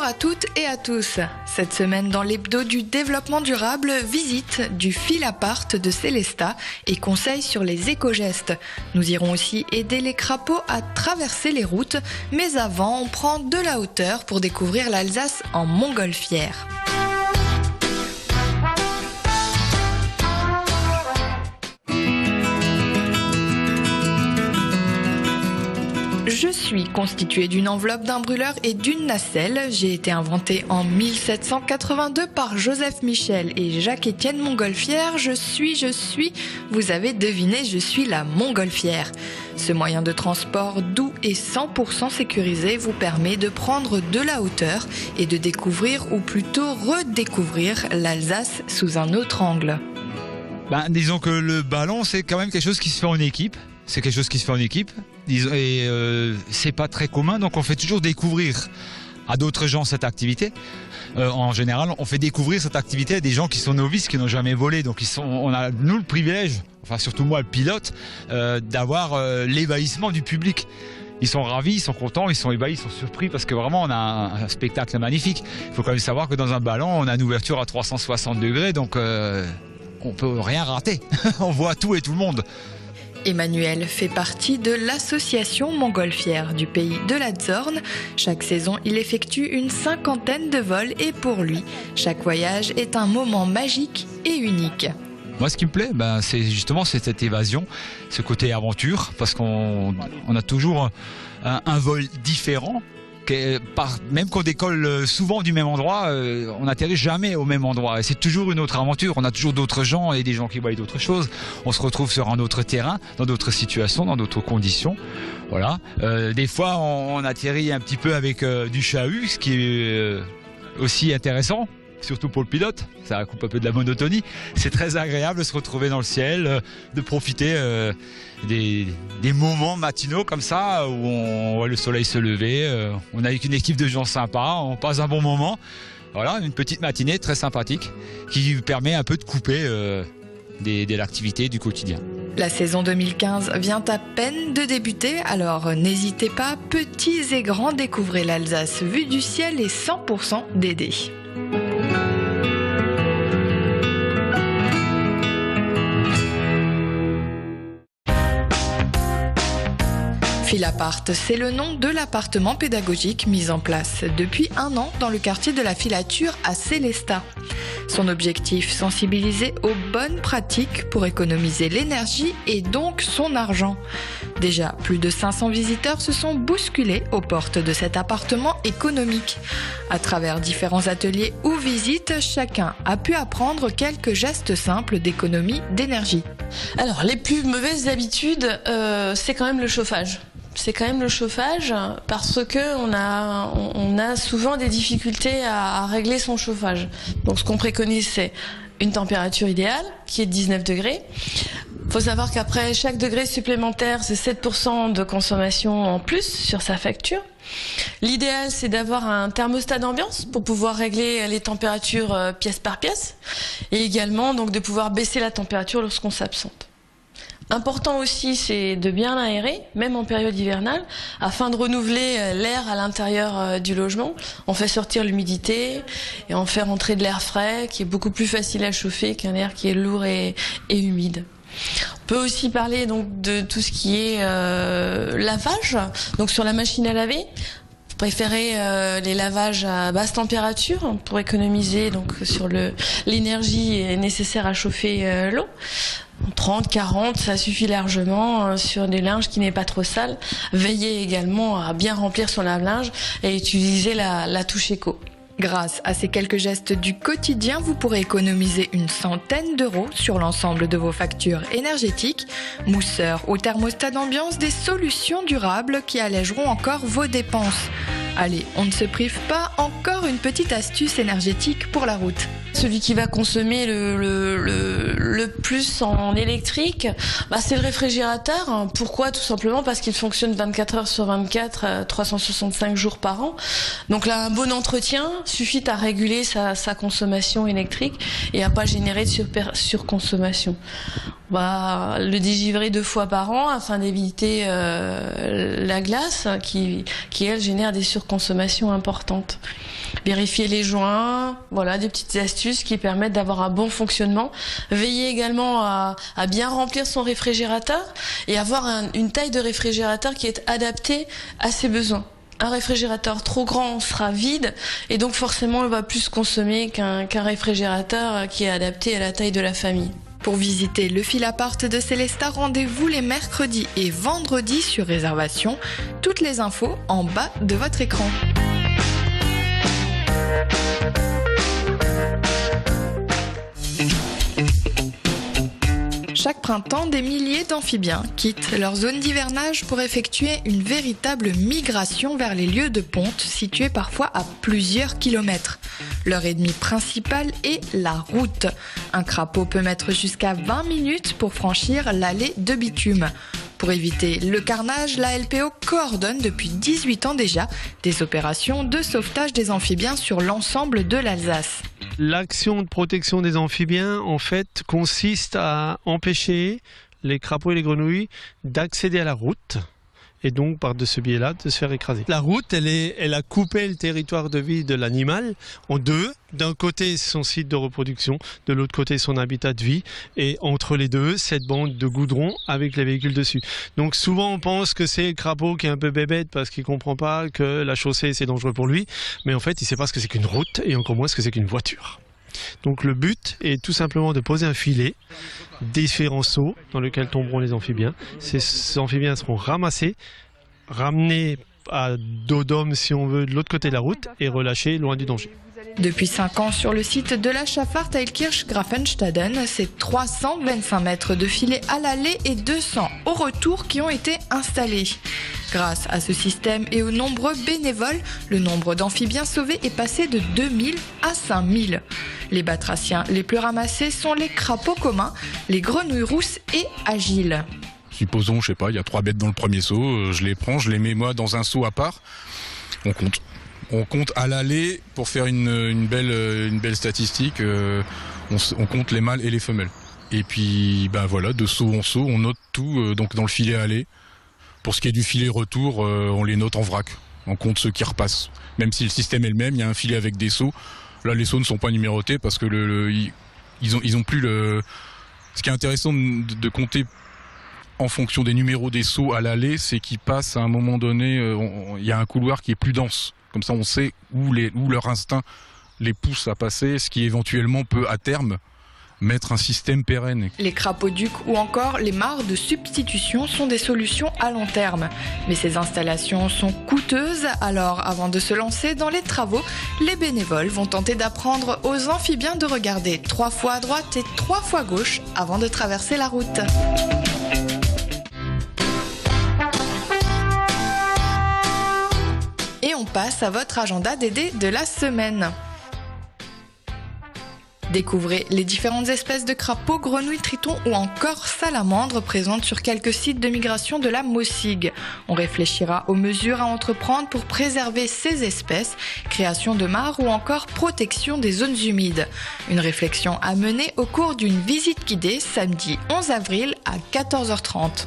à toutes et à tous. Cette semaine dans l'hebdo du développement durable, visite du fil apart de Célestat et conseils sur les éco-gestes. Nous irons aussi aider les crapauds à traverser les routes, mais avant, on prend de la hauteur pour découvrir l'Alsace en montgolfière. Je suis constituée d'une enveloppe, d'un brûleur et d'une nacelle. J'ai été inventée en 1782 par Joseph Michel et Jacques-Étienne Montgolfière. Je suis, vous avez deviné, je suis la montgolfière. Ce moyen de transport doux et 100% sécurisé vous permet de prendre de la hauteur et de découvrir, ou plutôt redécouvrir, l'Alsace sous un autre angle. Disons que le ballon, c'est quand même quelque chose qui se fait en équipe. C'est quelque chose qui se fait en équipe et c'est pas très commun, donc on fait toujours découvrir à d'autres gens cette activité. En général, on fait découvrir cette activité à des gens qui sont novices, qui n'ont jamais volé. Donc on a nous le privilège, enfin surtout moi le pilote, d'avoir l'ébahissement du public. Ils sont ravis, ils sont contents, ils sont ébahis, ils sont surpris parce que vraiment on a un spectacle magnifique. Il faut quand même savoir que dans un ballon, on a une ouverture à 360 degrés, donc on peut rien rater. On voit tout et tout le monde. Emmanuel fait partie de l'association montgolfière du pays de la Zorn. Chaque saison, il effectue une 50aine de vols et pour lui, chaque voyage est un moment magique et unique. Moi, ce qui me plaît, c'est justement cette évasion, ce côté aventure, parce qu'on a toujours un vol différent. Même qu'on décolle souvent du même endroit, on n'atterrit jamais au même endroit. Et c'est toujours une autre aventure. On a toujours d'autres gens et des gens qui voient d'autres choses. On se retrouve sur un autre terrain, dans d'autres situations, dans d'autres conditions. Voilà. Des fois, on atterrit un petit peu avec du chahut, ce qui est aussi intéressant. Surtout pour le pilote, ça coupe un peu de la monotonie. C'est très agréable de se retrouver dans le ciel, de profiter des moments matinaux comme ça où on voit le soleil se lever. On est avec une équipe de gens sympas, on passe un bon moment. Voilà, une petite matinée très sympathique qui permet un peu de couper de l'activité du quotidien. La saison 2015 vient à peine de débuter, alors n'hésitez pas, petits et grands, découvrez l'Alsace vue du ciel et 100% d'aider. Fil apart, c'est le nom de l'appartement pédagogique mis en place depuis 1 an dans le quartier de la Filature à Célestat. Son objectif, sensibiliser aux bonnes pratiques pour économiser l'énergie et donc son argent. Déjà, plus de 500 visiteurs se sont bousculés aux portes de cet appartement économique. À travers différents ateliers ou visites, chacun a pu apprendre quelques gestes simples d'économie d'énergie. Alors, les plus mauvaises habitudes, c'est quand même le chauffage. C'est quand même le chauffage parce que on a souvent des difficultés à régler son chauffage. Donc ce qu'on préconise, c'est une température idéale qui est de 19 degrés. Il faut savoir qu'après chaque degré supplémentaire, c'est 7% de consommation en plus sur sa facture. L'idéal, c'est d'avoir un thermostat d'ambiance pour pouvoir régler les températures pièce par pièce et également donc de pouvoir baisser la température lorsqu'on s'absente. Important aussi, c'est de bien l'aérer, même en période hivernale, afin de renouveler l'air à l'intérieur du logement. On fait sortir l'humidité et on fait rentrer de l'air frais, qui est beaucoup plus facile à chauffer qu'un air qui est lourd et humide. On peut aussi parler donc de tout ce qui est lavage, donc sur la machine à laver. Préférer les lavages à basse température pour économiser donc sur l'énergie nécessaire à chauffer l'eau. 30, 40, ça suffit largement sur des linges qui n'est pas trop sale. Veillez également à bien remplir son lave-linge et utiliser la touche éco. Grâce à ces quelques gestes du quotidien, vous pourrez économiser une 100aine d'euros sur l'ensemble de vos factures énergétiques. Mousseur ou thermostat d'ambiance, des solutions durables qui allégeront encore vos dépenses. Allez, on ne se prive pas, encore une petite astuce énergétique pour la route. Celui qui va consommer le plus en électrique, c'est le réfrigérateur. Pourquoi ? Tout simplement parce qu'il fonctionne 24 heures sur 24, 365 jours par an. Donc là, un bon entretien suffit à réguler sa consommation électrique et à pas générer de surconsommation. On va le dégivrer 2 fois par an afin d'éviter la glace qui elle génère des surconsommations importantes. Vérifier les joints, voilà, des petites astuces qui permettent d'avoir un bon fonctionnement. Veiller également à bien remplir son réfrigérateur et avoir une taille de réfrigérateur qui est adaptée à ses besoins. Un réfrigérateur trop grand sera vide et donc forcément il va plus consommer qu'un réfrigérateur qui est adapté à la taille de la famille. Pour visiter le Fil-Apart de Célestat, rendez-vous les mercredis et vendredis sur réservation. Toutes les infos en bas de votre écran. Chaque printemps, des milliers d'amphibiens quittent leur zone d'hivernage pour effectuer une véritable migration vers les lieux de ponte situés parfois à plusieurs kilomètres. Leur ennemi principal est la route. Un crapaud peut mettre jusqu'à 20 minutes pour franchir l'allée de bitume. Pour éviter le carnage, la LPO coordonne depuis 18 ans déjà des opérations de sauvetage des amphibiens sur l'ensemble de l'Alsace. L'action de protection des amphibiens, en fait, consiste à empêcher les crapauds et les grenouilles d'accéder à la route et donc par de ce biais-là de se faire écraser. La route, elle a coupé le territoire de vie de l'animal en deux. D'un côté, son site de reproduction, de l'autre côté, son habitat de vie, et entre les deux, cette bande de goudron avec les véhicules dessus. Donc souvent, on pense que c'est le crapaud qui est un peu bébête parce qu'il comprend pas que la chaussée, c'est dangereux pour lui, mais en fait, il sait pas ce que c'est qu'une route et encore moins ce que c'est qu'une voiture. Donc le but est tout simplement de poser un filet, différents seaux dans lesquels tomberont les amphibiens. Ces amphibiens seront ramassés, ramenés à dos d'homme si on veut de l'autre côté de la route et relâchés loin du danger. Depuis 5 ans, sur le site de la Schafart à Ilkirch-Grafenstaden, c'est 325 mètres de filets à l'aller et 200 au retour qui ont été installés. Grâce à ce système et aux nombreux bénévoles, le nombre d'amphibiens sauvés est passé de 2000 à 5000. Les batraciens les plus ramassés sont les crapauds communs, les grenouilles rousses et agiles. Supposons, je sais pas, il y a 3 bêtes dans le premier seau, je les prends, je les mets moi dans un seau à part, on compte. On compte à l'aller pour faire une belle statistique, on compte les mâles et les femelles. Et puis voilà, de seau en seau, on note tout donc dans le filet aller. Pour ce qui est du filet retour, on les note en vrac. On compte ceux qui repassent. Même si le système est le même, il y a un filet avec des seaux. Là, les seaux ne sont pas numérotés parce que ils ont plus le. Ce qui est intéressant de compter en fonction des numéros des seaux à l'aller, c'est qu'ils passent à un moment donné. Il y a un couloir qui est plus dense. Comme ça, on sait où leur instinct les pousse à passer, ce qui éventuellement peut à terme mettre un système pérenne. Les crapauds ducs ou encore les mares de substitution sont des solutions à long terme. Mais ces installations sont coûteuses, alors avant de se lancer dans les travaux, les bénévoles vont tenter d'apprendre aux amphibiens de regarder 3 fois à droite et 3 fois à gauche avant de traverser la route. Et on passe à votre agenda DD de la semaine. Découvrez les différentes espèces de crapauds, grenouilles, tritons ou encore salamandres présentes sur quelques sites de migration de la Mossig. On réfléchira aux mesures à entreprendre pour préserver ces espèces, création de mares ou encore protection des zones humides. Une réflexion à mener au cours d'une visite guidée samedi 11 avril à 14h30.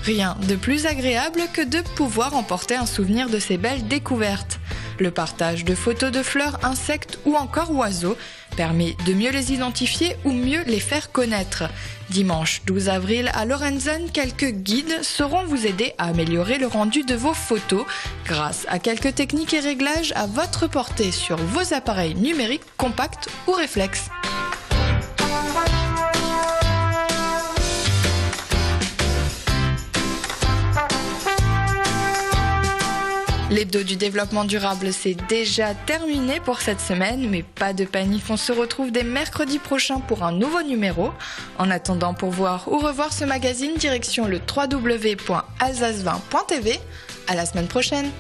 Rien de plus agréable que de pouvoir emporter un souvenir de ces belles découvertes. Le partage de photos de fleurs, insectes ou encore oiseaux permet de mieux les identifier ou mieux les faire connaître. Dimanche 12 avril à Lorenzen, quelques guides sauront vous aider à améliorer le rendu de vos photos grâce à quelques techniques et réglages à votre portée sur vos appareils numériques compacts ou réflexes. L'hebdo du développement durable, c'est déjà terminé pour cette semaine, mais pas de panique, on se retrouve dès mercredi prochain pour un nouveau numéro. En attendant, pour voir ou revoir ce magazine, direction le www.alsace20.tv. À la semaine prochaine.